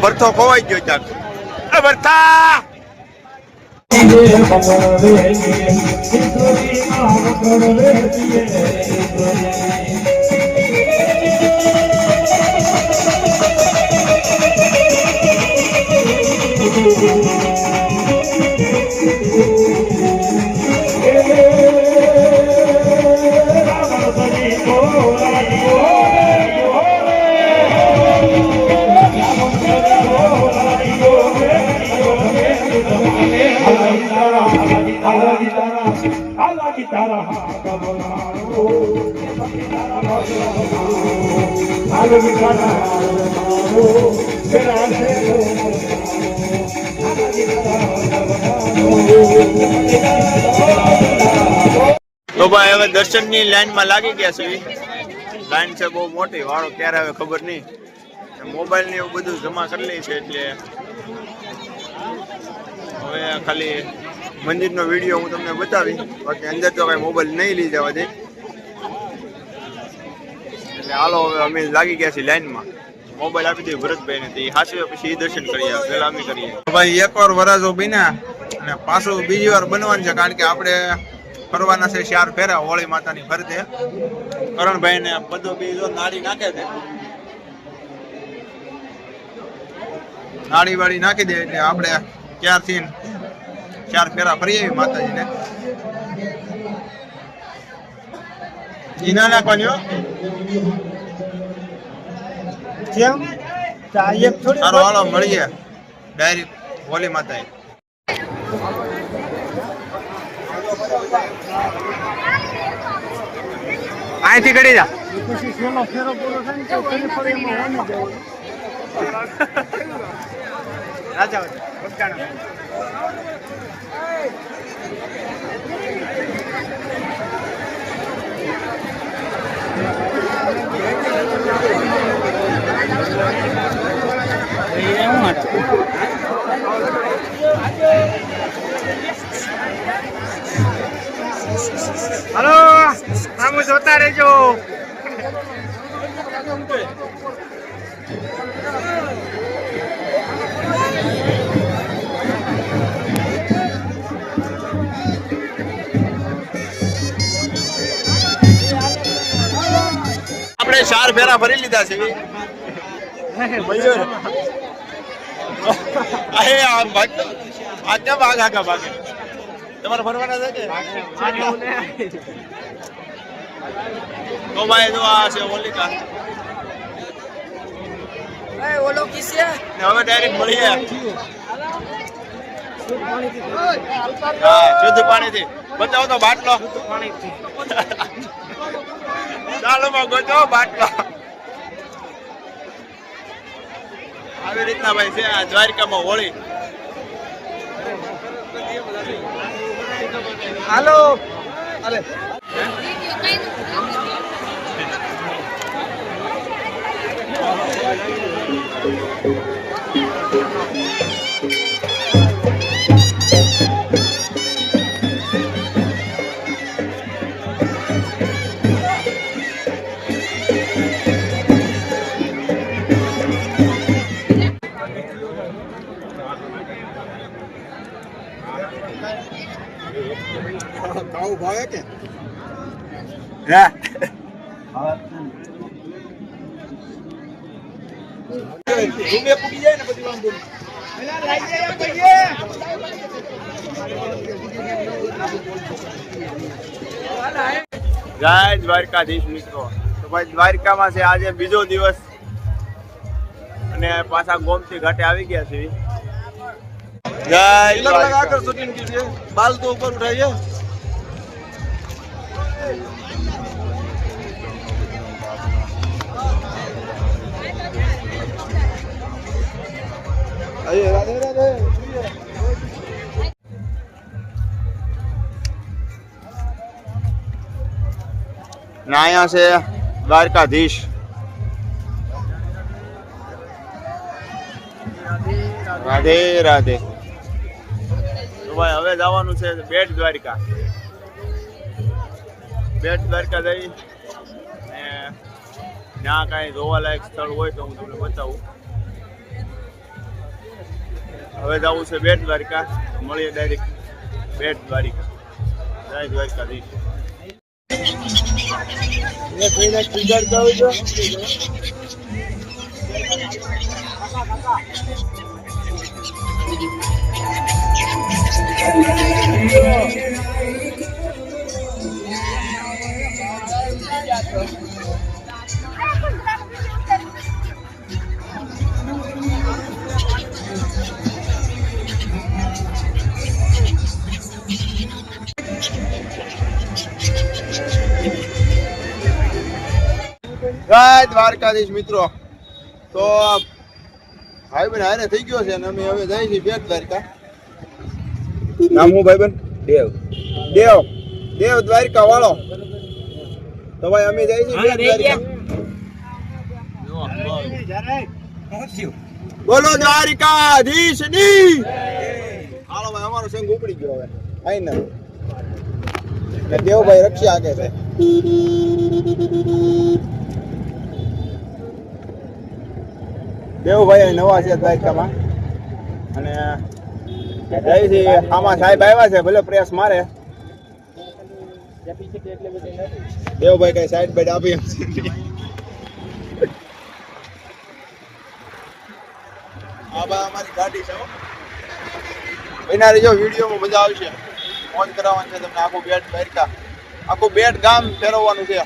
ભરથો ખોવાઈ ગયો ક્યાંક. ભરથા તો ભાઈ હવે દર્શનની લાઈનમાં લાગી ગયા છે. લાઈન છે બહુ મોટી, વાળો ક્યારે આવે ખબર નહીં. મોબાઈલ ને એવું બધું જમા કરી લે છે એટલે હવે ખાલી મંદિરનો વિડીયો હું તમને બતાવી, બાકી અંદર તો કઈ મોબાઈલ નહીં લઈ જવા દે. એટલે હાલો હવે અમે લાગી ગયા છીએ લાઈનમાં. મોબાઈલ આપી દઈએ ભરતભાઈ ને, એ હાસવે પછી એ દર્શન કરી આવે, પેલા અમે કરીએ. ભાઈ એકવાર વરાજો બન્યા અને પાછું બીજી વાર બનવાનું છે, કારણ કે આપણે ફરવાના છે 4 ફેરા હોળી માતાની ફરતે. કરણભાઈ ને બધો બીજો નાળી નાખે છે, નાળી વાળી નાખી દે એટલે આપણે ક્યારથી 4 ફેરા ફરી આવી માતાજીને. ઈના નાખવાની સારો, હાલો મળીએ ડાયરેક્ટ હોળી માતા. અહીંથી કરી જા રાજા હલો આમ જોતા રહેજો. આપણે 4 ફેરા ફરી લીધા છે. તમારે ફરવાના છે કે તો ભાઈ જો આ છે હોલિકા. ઓલો કિસે હવે ડાયરેક્ટ મળીએ. હા શુદ્ધ પાણીથી બતાવો તો બાટલો. ચાલો માં ગોતો બાટલો. આવી રીતના ભાઈ છે આ દ્વારકામાં હોળી. હાલો અરે કાઉ ભાવે કે હા રૂમે પૂકી જાય ને બધી વાંધો એલા લાઈ જાય કહીએ. જય દ્વારકાધીશ મિત્રો. તો ભાઈ દ્વારકામાં છે આજે બીજો દિવસ અને પાછા ગોમતી ઘાટે આવી ગયા છે. જય દ્વારકા. શૂટિંગ कीजिए बाल तो ऊपर उठाइए. आइए राधे राधे. नाया से द्वारकाधीश. राधे राधे. तो भाई હવે જવાનું છે બેટ દ્વારકા. બેટ દ્વારકા જઈ ને ત્યાં કાંઈ જોવાલાયક સ્થળ હોય તો હું તમને બતાવું. હવે જવું છે બેટ દ્વારિકા. મળીએ ડાયરેક્ટ બેટ દ્વારિકા. જય દ્વારકાધીશ. જય દ્વારકાધીશ મિત્રો. તો ભાઈ બહેન હારે થઈ ગયો છે અને અમે હવે જઈએ છીએ બેટ દ્વારકા. નામ હું ભાઈ બહેન? દેવ. દેવ દેવ દ્વારકા વાળો. તો ભાઈ અમે જઈએ છીએ બેટ દ્વારકા. બોલો દ્વારકાધીશ ની. હાલો ભાઈ અમારો સંગ ઉપડી ગયો હવે આઈને. ને દેવભાઈ રક્ષા આગે છે. દેવભાઈ નવા છે દ્વારકામાં અને જયથી આમાં સાહેબ આવ્યા છે. ભલે પ્રેસ મારે દેવભાઈ કઈ સાઈડ બાઈડ આપી એમ છે. આ બા અમારી ગાડી છે. એના જો વિડીયોમાં મજા આવશે. મોજ કરાવવાની છે તમને. આખું બેટ દ્વારકા આખું બેટ ગામ ફેરવવાનું છે.